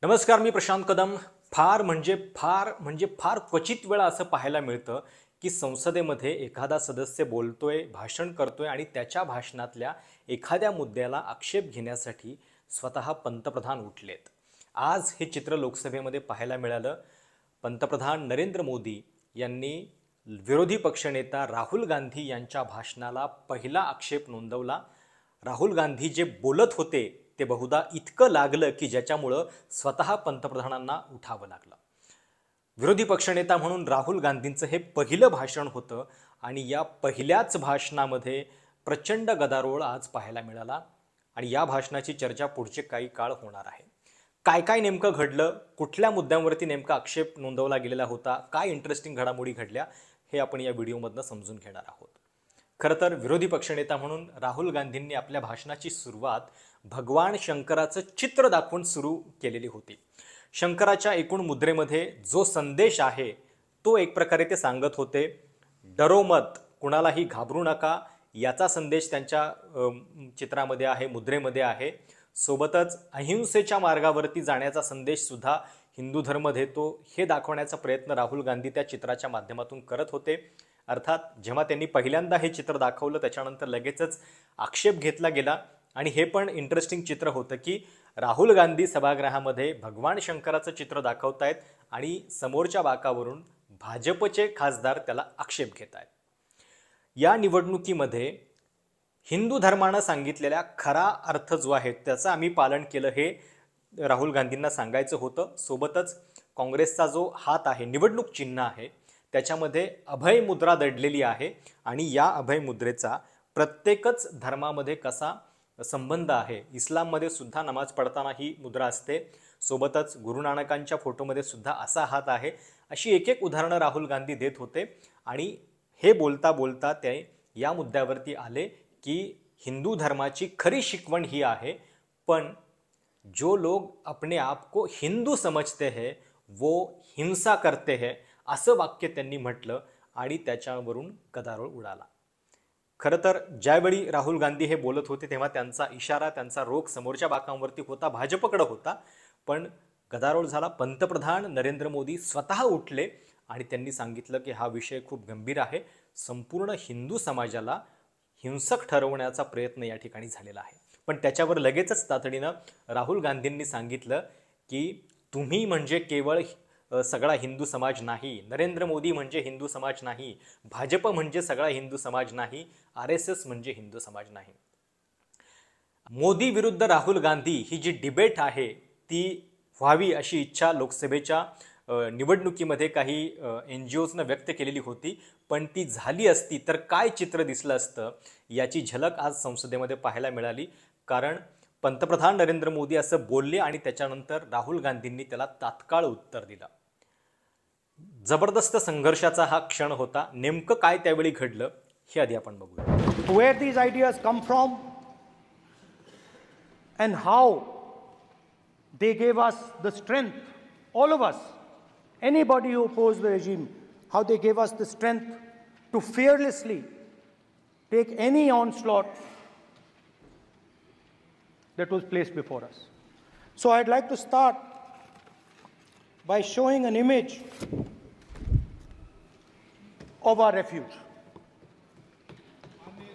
नमस्कार, मी प्रशांत कदम. फार क्वचित वेळा असं पाहायला मिळतं की संसदेमध्ये एखादा सदस्य बोलतोय, भाषण करतोय आणि त्याच्या भाषणातल्या एखाद्या मुद्द्याला आक्षेप घेण्यासाठी स्वतः पंतप्रधान उठलेत. आज हे चित्र लोकसभेमध्ये पाहायला मिळालं. पंतप्रधान नरेंद्र मोदी यांनी विरोधी पक्षनेता राहुल गांधी यांच्या भाषणाला पहिला आक्षेप नोंदवला. राहुल गांधी जे बोलत होते ते बहुधा इतकं लागलं की ज्याच्यामुळं स्वतः पंतप्रधानांना उठावं लागलं. विरोधी पक्षनेता म्हणून राहुल गांधींचं हे पहिलं भाषण होतं आणि या पहिल्याच भाषणामध्ये प्रचंड गदारोळ आज पाहायला मिळाला आणि या भाषणाची चर्चा पुढचे काही काळ होणार आहे. काय काय नेमकं घडलं, कुठल्या मुद्द्यांवरती नेमका आक्षेप नोंदवला गेलेला होता, काय इंटरेस्टिंग घडामोडी घडल्या, हे आपण या व्हिडिओमधनं समजून घेणार आहोत. खरं तर विरोधी पक्षनेता म्हणून राहुल गांधींनी आपल्या भाषणाची सुरुवात भगवान शंकराचं चित्र दाखवून सुरू केलेली होती. शंकराच्या एकूण मुद्रेमध्ये जो संदेश आहे तो एक प्रकारे ते सांगत होते. डरो मत, कुणालाही घाबरू नका, याचा संदेश त्यांच्या चित्रामध्ये आहे, मुद्रेमध्ये आहे. सोबतच अहिंसेच्या मार्गावरती जाण्याचा संदेश सुद्धा हिंदू धर्म देतो हे दाखवण्याचा प्रयत्न राहुल गांधी त्या चित्राच्या माध्यमातून करत होते. अर्थात जेव्हा त्यांनी पहिल्यांदा हे चित्र दाखवलं त्याच्यानंतर लगेचच आक्षेप घेतला गेला आणि हे पण इंटरेस्टिंग चित्र होतं की राहुल गांधी सभागृहामध्ये भगवान शंकराचं चित्र दाखवतायत आणि समोरच्या बाकावरून भाजपचे खासदार त्याला आक्षेप घेत आहेत. या निवडणुकीमध्ये हिंदू धर्मानं सांगितलेल्या खरा अर्थ जो आहे त्याचं आम्ही पालन केलं हे राहुल गांधींना सांगायचं होतं. सोबतच काँग्रेसचा जो हात आहे, निवडणूक चिन्ह आहे, त्याच्यामध्ये अभय मुद्रा दडलेली आहे आणि या अभय मुद्रेचा प्रत्येकच धर्मामध्ये कसा संबंध आहे. इस्लाममध्ये सुद्धा नमाज पढताना ही मुद्रा असते. सोबतच गुरु नानकांच्या फोटोमध्ये सुद्धा असा हात आहे. अशी एक एक उदाहरणं राहुल गांधी देत होते आणि हे बोलता बोलता ते या मुद्द्यावरती आले की हिंदू धर्माची खरी शिकवण ही आहे, पण जो लोग अपने आप को हिंदू समझते हैं वो हिंसा करते हैं, असं वाक्य त्यांनी म्हटलं आणि त्याच्यावरून गदारोळ उडाला. खरं तर ज्यावेळी राहुल गांधी हे बोलत होते तेव्हा त्यांचा इशारा, त्यांचा रोख समोरच्या बाकांवरती होता, भाजपकडे होता. पण गदारोळ झाला. पंतप्रधान नरेंद्र मोदी स्वतः उठले आणि त्यांनी सांगितलं की हा विषय खूप गंभीर आहे. संपूर्ण हिंदू समाजाला हिंसक ठरवण्याचा प्रयत्न या ठिकाणी झालेला आहे. पण त्याच्यावर लगेचच तातडीनं राहुल गांधींनी सांगितलं की तुम्ही म्हणजे केवळ सगळा हिंदू समाज नाही, नरेंद्र मोदी म्हणजे हिंदू समाज नाही, भाजप म्हणजे सगळा हिंदू समाज नाही, RSS म्हणजे हिंदू समाज नाही. मोदी विरुद्ध राहुल गांधी ही जी डिबेट आहे ती व्हावी अशी इच्छा लोकसभेच्या निवडणुकीमध्ये काही NGOsनं व्यक्त केलेली होती. पण ती झाली असती तर काय चित्र दिसलं असतं याची झलक आज संसदेमध्ये पाहायला मिळाली. कारण पंतप्रधान नरेंद्र मोदी असं बोलले आणि त्याच्यानंतर राहुल गांधींनी त्याला तात्काळ उत्तर दिलं. जबरदस्त संघर्षाचा हा क्षण होता. नेमकं काय त्यावेळी घडलं हे आधी आपण बघूया. Where these ideas come from and how they gave us the strength, all of us, anybody who opposed the regime, how they gave us the strength to fearlessly take any onslaught that was placed before us. So I'd like to start by showing an image of our refuge.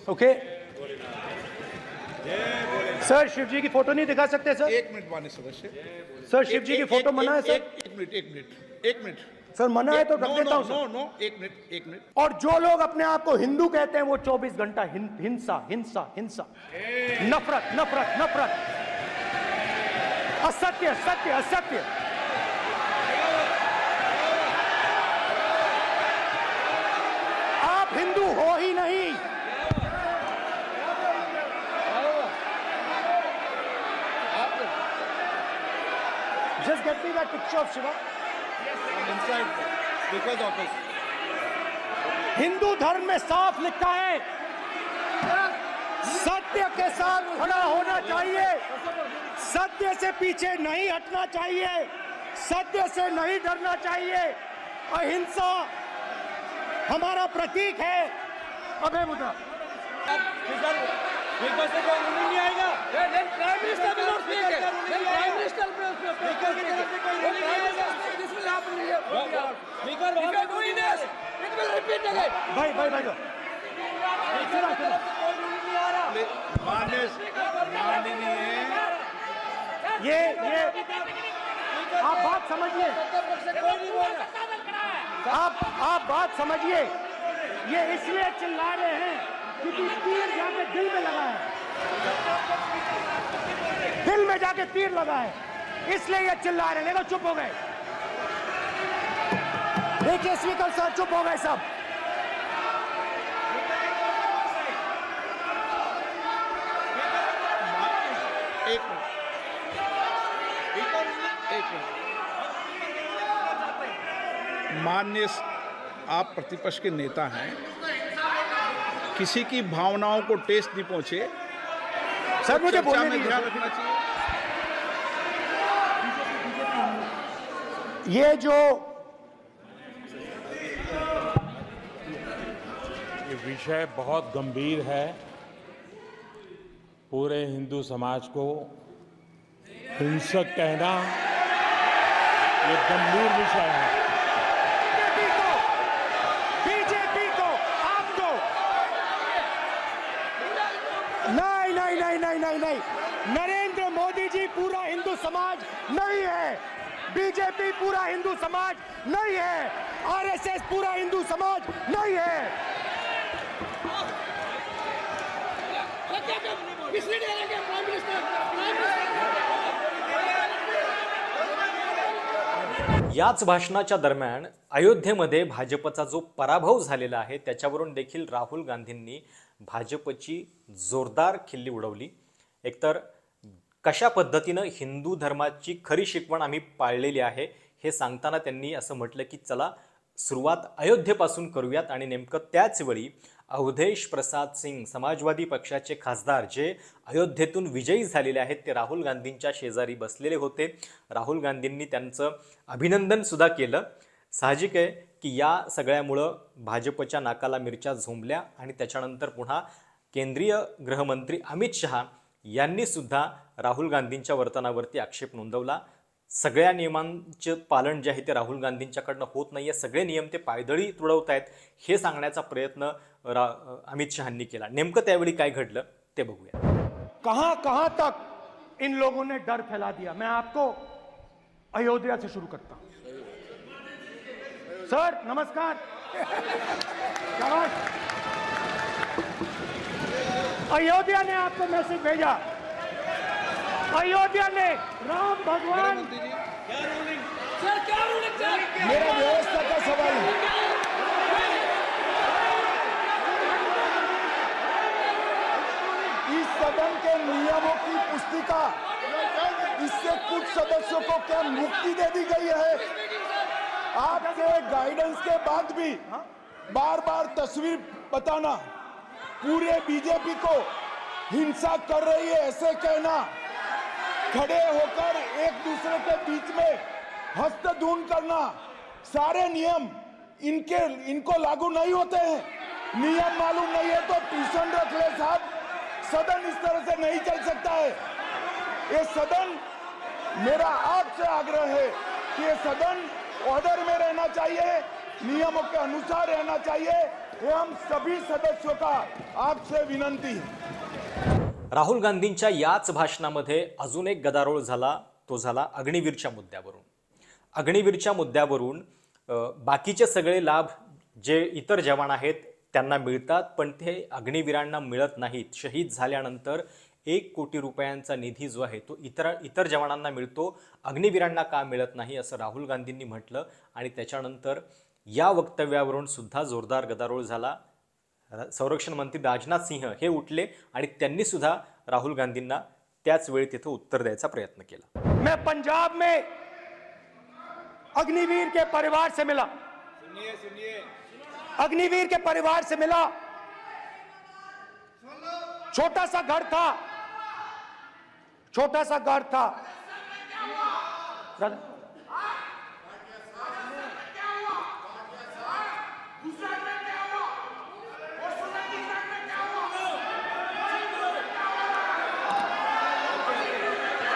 Okay? Sir, Shiv ji की photo नहीं दिखा सकते sir? एक minute माननीय सदस्य. Sir, Shiv ji की photo मना है सर? एक मिनट सर, मना है तो रख देता हूं सर. नो, एक मिनट. और जो लोग अपने आप को हिंदू कहते हैं वो 24 घंटा हिंसा हिंसा हिंसा, नफरत नफरत नफरत, असत्य सत्य असत्य. आप हिंदू हो ही नहीं. Just get me that picture of Shiva. Inside Speaker's office. Hindu धर्म में साफ लिखा है सत्य के साथ खड़ा होना चाहिए, सत्य से पीछे नहीं हटना चाहिए, सत्य से नहीं डरना चाहिए. अहिंसा हमारा प्रतीक है. अभय मुद्रा. नहीं आएगा. प्राइम मिनिस्टर भाई भाई भाई सुनो सुनो माननीय ये आप बात समझिए, आप बात समझिए। ये इसलिए चिल्ला रहे हैं क्योंकि तीर जाके दिल में लगा है, दिल में जाके तीर लगा है, इसलिए ये चिल्ला रहे हैं। देखो चुप हो गए, देखिए स्पीकर सर चुप हो गए सब। एक मिनट। माननीय आप प्रतिपक्ष के नेता हैं, किसी की भावनाओं को ठेस नहीं पहुंचे सर मुझे चर्चा बोलने में दीजिए। ध्यान रखना चाहिए। ये जो ये विषय बहुत गंभीर है। पूरे हिंदू समाज को हिंसक कहना ये गंभीर विषय है। बीजेपी को आपको नहीं, नरेंद्र मोदी जी पूरा हिंदू समाज नहीं है, बीजेपी पूरा हिंदू समाज नहीं है, आरएसएस पूरा हिंदू समाज नहीं है। याच भाषणाच्या दरम्यान अयोध्येमध्ये भाजपचा जो पराभव झालेला आहे त्याच्यावरून देखील राहुल गांधींनी भाजपची जोरदार खिल्ली उडवली। एकतर कशा पद्धतीनं हिंदू धर्माची खरी शिकवण आम्ही पाळलेली आहे हे सांगताना त्यांनी असं म्हटलं की चला सुरुवात अयोध्येपासून करूयात। आणि नेमकं त्याच वेळी अवधेश प्रसाद सिंग समाजवादी पक्षाचे खासदार जे अयोध्येतून विजयी झालेले आहेत ते राहुल गांधींच्या शेजारी बसलेले होते। राहुल गांधींनी त्यांचं अभिनंदन सुद्धा केलं। साहजिक आहे की या सगळ्यामुळं भाजपच्या नाकाला मिरच्या झोंबल्या आणि त्याच्यानंतर पुन्हा केंद्रीय गृहमंत्री अमित शहा यांनी सुद्धा राहुल गांधींच्या वर्तनावरती आक्षेप नोंदवला। सगळ्या नियमांचे पालन जे आहे ते राहुल गांधींच्याकडनं होत नाहीये, सगळे नियम ते पायदळी तुडवतायत हे सांगण्याचा प्रयत्न अमित शहांनी केला। नेमकं त्यावेळी काय घडलं ते बघूया। कहां तक इन लोगों ने डर फैला दिया। मैं आपको अयोध्या से शुरू करता हूं। सर नमस्कार। शाबाश। अयोध्या ने आपको मैसेज भेजा, अयोध्या ने राम भगवान। मेरा व्यवस्था का सवाल है। इस सदन के नियमों की पुस्तिका, इससे कुछ सदस्यों को क्या मुक्ति दे दी गई है? आपके गाइडेंस के बाद भी बार बार तस्वीर बताना, पूरे बीजेपी को हिंसा कर रही है ऐसे कहना, खड़े होकर एक दूसरे के बीच में हस्तधून करना, सारे नियम इनको लागू नहीं होते हैं। नियम मालूम नहीं है तो ट्यूशन रख ले साहब। सदन इस तरह से नहीं चल सकता है। ये सदन, मेरा आपसे आग्रह है कि ये सदन ऑर्डर में रहना चाहिए, नियमों के अनुसार रहना चाहिए। ये हम सभी सदस्यों का आपसे विनंती है। राहुल गांधींच्या याच भाषणामध्ये अजून एक गदारोळ झाला, तो झाला अग्निवीरच्या मुद्द्यावरून। अग्निवीरच्या मुद्द्यावरून बाकीचे सगळे लाभ जे इतर जवान आहेत त्यांना मिळतात, पण ते अग्निवीरांना मिळत नाहीत। शहीद झाल्यानंतर 1 कोटी रुपयांचा निधी जो आहे तो इतर जवानांना मिळतो, अग्निवीरांना का मिळत नाही असं राहुल गांधींनी म्हटलं। आणि त्याच्यानंतर या वक्तव्यावरून सुद्धा जोरदार गदारोळ झाला। संरक्षण मंत्री राजनाथ सिंह हे उठले आणि त्यांनी सुद्धा राहुल गांधींना त्याच वेळी तिथे उत्तर द्यायचा प्रयत्न केला। मैं पंजाब में अग्निवीर के परिवार से मिला। सुनिए अग्निवीर के परिवार से मिला। छोटा सा घर था,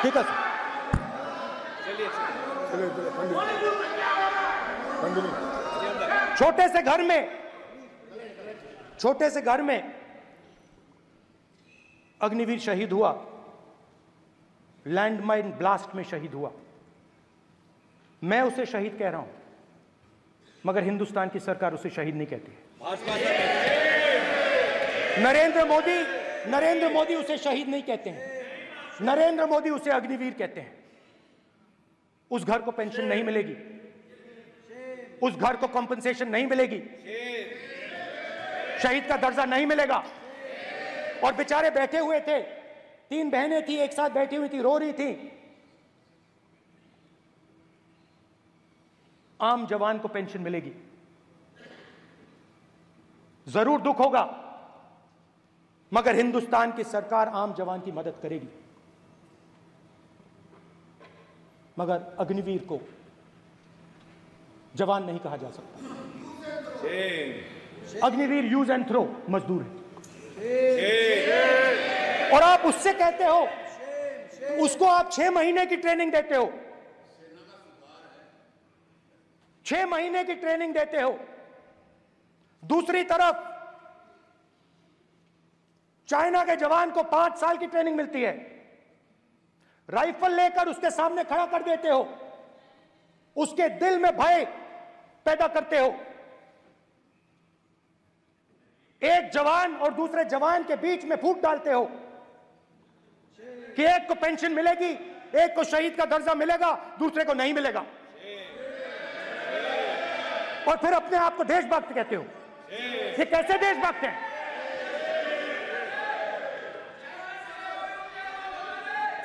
ठीक है छोटे से घर में छोटे से घर में अग्निवीर शहीद हुआ, लैंडमाइन ब्लास्ट में शहीद हुआ। मैं उसे शहीद कह रहा हूं, मगर हिंदुस्तान की सरकार उसे शहीद नहीं कहती है। नरेंद्र मोदी उसे शहीद नहीं कहते हैं। नरेंद्र मोदी उसे अग्निवीर कहते हैं। उस घर को पेंशन नहीं मिलेगी, उस घर को कॉम्पनसेशन नहीं मिलेगी, शहीद का दर्जा नहीं मिलेगा। और बेचारे बैठे हुए थे, 3 बहनें थी, एक साथ बैठी हुई थी, रो रही थी। आम जवान को पेंशन मिलेगी, जरूर दुख होगा, मगर हिंदुस्तान की सरकार आम जवान की मदद करेगी। मगर अग्निवीर को जवान नहीं कहा जा सकता। अग्निवीर यूज एंड थ्रो मजदूर है। और आप उससे कहते हो, उसको आप 6 महीने की ट्रेनिंग देते हो, 6 महीने की ट्रेनिंग देते हो। दूसरी तरफ चाइना के जवान को 5 साल की ट्रेनिंग मिलती है, राइफल लेकर उसके सामने खड़ा कर देते हो, उसके दिल में भय पैदा करते हो। एक जवान और दूसरे जवान के बीच में फूट डालते हो कि एक को पेंशन मिलेगी, एक को शहीद का दर्जा मिलेगा, दूसरे को नहीं मिलेगा। और फिर अपने आप को देशभक्त कहते हो। ये कैसे देशभक्त हैं?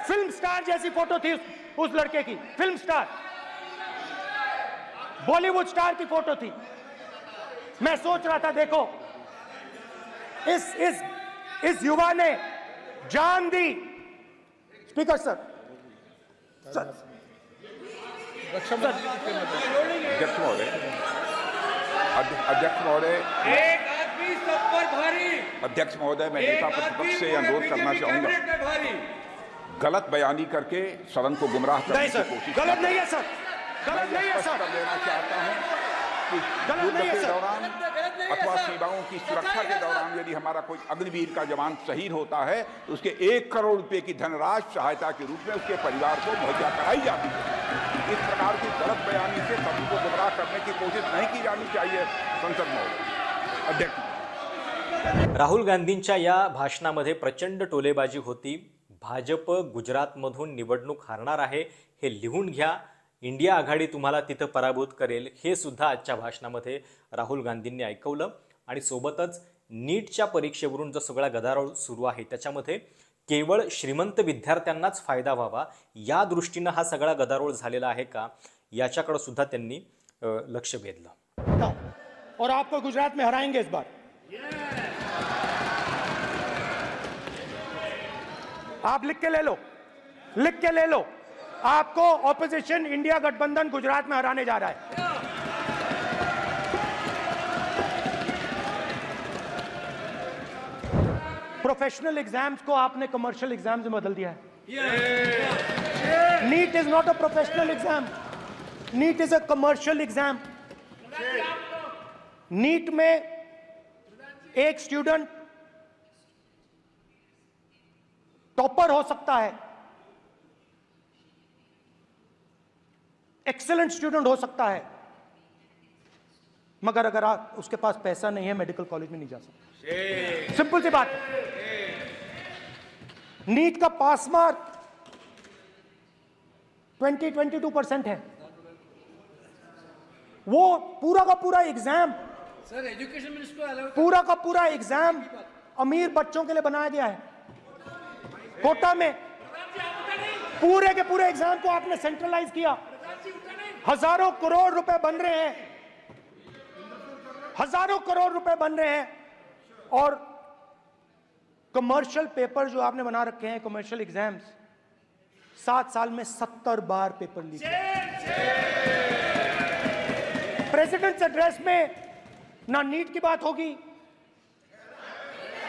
फिल्म स्टार जैसी फोटो थी उस लड़के की, फिल्म स्टार, बॉलीवुड स्टार की फोटो थी। मैं सोच रहा था, देखो इस युवा ने जान दी। स्पीकर सर, अध्यक्ष महोदय, एक आदमी सब पर भारी। अध्यक्ष महोदय, मैं नेता प्रतिपक्ष से अनुरोध करना चाहूंगा, गलत बयानी करके सदन को गुमराह करने की कोशिश। गलत नहीं है सर, गलत नहीं है सर। लेना चाहता हूं कि युद्ध के दौरान अथवा सीमाओं की सुरक्षा के दौरान यदि हमारा कोई अग्निवीर का जवान शहीद होता है तो उसके 1 करोड़ रुपए की धनराशि सहायता के रूप में उसके परिवार को मुहैया कराई जाती है। इस प्रकार की गलत बयानी से सभी को गुमराह करने की कोशिश नहीं की जानी चाहिए। संसद में अध्यक्ष, राहुल गांधींच्या या भाषणामध्ये प्रचंड टोलेबाजी होती। भाजप गुजरातमधून निवडणूक हारणार आहे हे लिहून घ्या, इंडिया आघाडी तुम्हाला तिथं पराभूत करेल, हे सुद्धा आजच्या भाषणामध्ये राहुल गांधींनी ऐकवलं। आणि सोबतच नीटच्या परीक्षेवरून जो सगळा गदारोळ सुरू आहे त्याच्यामध्ये केवळ श्रीमंत विद्यार्थ्यांनाच फायदा व्हावा या दृष्टीनं हा सगळा गदारोळ झालेला आहे का याच्याकडे सुद्धा त्यांनी लक्ष वेधलं। और आपको गुजरात में हराएंगे इस बार। आप लिख के ले लो, लिख के ले लो, आपको ऑपोजिशन इंडिया गठबंधन गुजरात में हराने जा रहा है। प्रोफेशनल एग्जाम्स को आपने कमर्शियल एग्जाम्स में बदल दिया है। NEET is not a professional exam, NEET is a commercial exam. NEET में एक स्टूडेंट टॉपर हो सकता है, एक्सेलेंट स्टूडेंट हो सकता है, मगर अगर आप उसके पास पैसा नहीं है मेडिकल कॉलेज में नहीं जा सकता। सिंपल सी बात है। नीट का पास मार्क 22% है। वो पूरा का पूरा एग्जाम, सर एजुकेशन मिनिस्टर पूरा का पूरा एग्जाम अमीर बच्चों के लिए बनाया गया है। कोटा में पूरे के पूरे एग्जाम को आपने सेंट्रलाइज किया। हजारों करोड़ रुपए बन रहे हैं, हजारों करोड़ रुपए बन रहे हैं। और कमर्शियल पेपर जो आपने बना रखे हैं, कमर्शियल एग्जाम्स, 7 साल में 70 बार पेपर लीक। प्रेसिडेंट्स एड्रेस में ना नीट की बात होगी,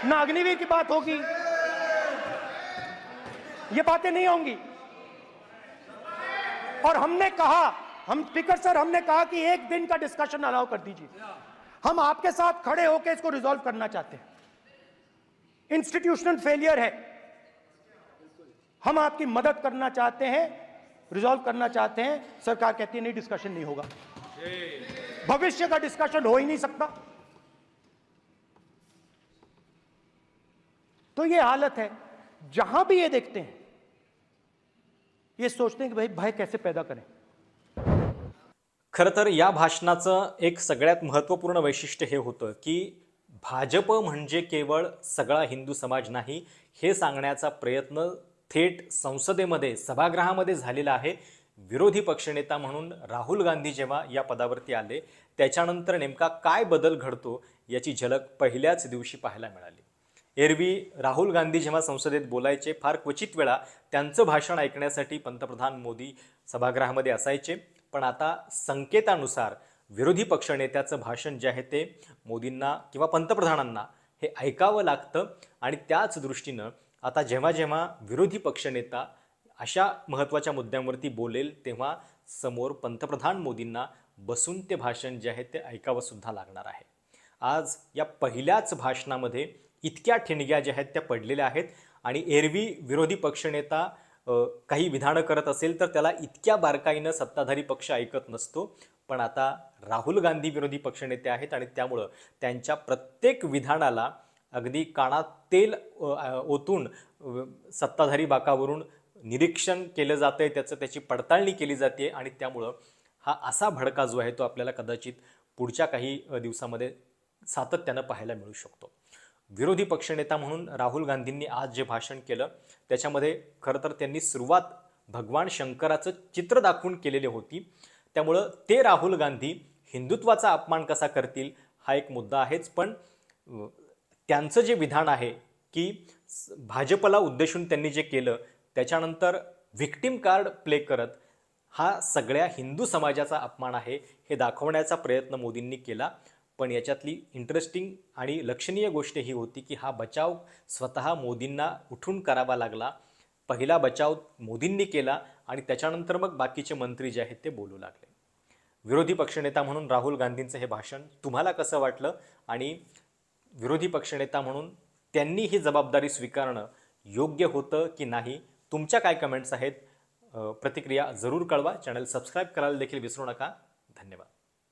ना अग्निवीर की बात होगी, ये बातें नहीं होंगी। और हमने कहा, हम स्पीकर सर, हमने कहा कि 1 दिन का डिस्कशन अलाउ कर दीजिए। हम आपके साथ खड़े होकर इसको रिजॉल्व करना चाहते हैं। इंस्टीट्यूशनल फेलियर है, हम आपकी मदद करना चाहते हैं, रिजॉल्व करना चाहते हैं। सरकार कहती है नहीं, डिस्कशन नहीं होगा, भविष्य का डिस्कशन हो ही नहीं सकता। तो ये हालत है। जहां भी ये देखते हैं, ये सोचते हैं कि भाई भय कैसे पैदा करें। खरं तर या भाषणाचं एक सगळ्यात महत्त्वपूर्ण वैशिष्ट्य हे होतं की भाजप म्हणजे केवळ सगळा हिंदू समाज नाही हे सांगण्याचा प्रयत्न थेट संसदेमध्ये सभागृहामध्ये झालेला आहे। विरोधी पक्षनेता म्हणून राहुल गांधी जेव्हा या पदावरती आले त्याच्यानंतर नेमका काय बदल घडतो याची झलक पहिल्याच दिवशी पाहायला मिळाली। एरवी राहुल गांधी जेव्हा संसदेत बोलायचे फार क्वचित वेळा त्यांचं भाषण ऐकण्यासाठी पंतप्रधान मोदी सभागृहामध्ये असायचे, पण आता संकेतानुसार विरोधी पक्षनेत्याचं भाषण जे आहे ते मोदींना किंवा पंतप्रधानांना हे ऐकावं लागतं आणि त्याच दृष्टीनं आता जेव्हा जेव्हा विरोधी पक्षनेता अशा महत्त्वाच्या मुद्द्यांवरती बोलेल तेव्हा समोर पंतप्रधान मोदींना बसून ते भाषण जे आहे ते ऐकावं सुद्धा लागणार आहे। आज या पहिल्याच भाषणामध्ये इतक्या ठिणग्या ज्या आहेत त्या पडलेल्या आहेत आणि एरवी विरोधी पक्षनेता काही विधानं करत असेल तर त्याला इतक्या बारकाईनं सत्ताधारी पक्ष ऐकत नसतो, पण आता राहुल गांधी विरोधी पक्षनेते आहेत आणि त्यामुळं त्यांच्या प्रत्येक विधानाला अगदी कानात तेल ओतून सत्ताधारी बाकावरून निरीक्षण केलं जातंय, त्याची पडताळणी केली जाते आणि त्यामुळं हा असा भडका जो आहे तो आपल्याला कदाचित पुढच्या काही दिवसामध्ये सातत्यानं पाहायला मिळू शकतो। विरोधी पक्षनेता म्हणून राहुल गांधींनी आज जे भाषण केलं त्याच्यामध्ये खरं तर त्यांनी सुरुवात भगवान शंकराचं चित्र दाखवून केलेली होती, त्यामुळं ते राहुल गांधी हिंदुत्वाचा अपमान कसा करतील हा एक मुद्दा आहेच, पण त्यांचं जे विधान आहे की भाजपला उद्देशून त्यांनी जे केलं त्याच्यानंतर व्हिक्टिम कार्ड प्ले करत हा सगळ्या हिंदू समाजाचा अपमान आहे हे दाखवण्याचा प्रयत्न मोदींनी केला। पण याच्यातली इंटरेस्टिंग आणि लक्षणीय गोष्ट ही होती की हा बचाव स्वतः मोदींना उठून करावा लागला। पहिला बचाव मोदींनी केला आणि त्याच्यानंतर मग बाकीचे मंत्री जे आहेत ते बोलू लागले। विरोधी पक्षनेता म्हणून राहुल गांधींचं हे भाषण तुम्हाला कसं वाटलं आणि विरोधी पक्षनेता म्हणून त्यांनी ही जबाबदारी स्वीकारणं योग्य होतं की नाही? तुमच्या काय कमेंट्स आहेत? प्रतिक्रिया जरूर कळवा। चॅनल सबस्क्राईब करायला देखील विसरू नका। धन्यवाद।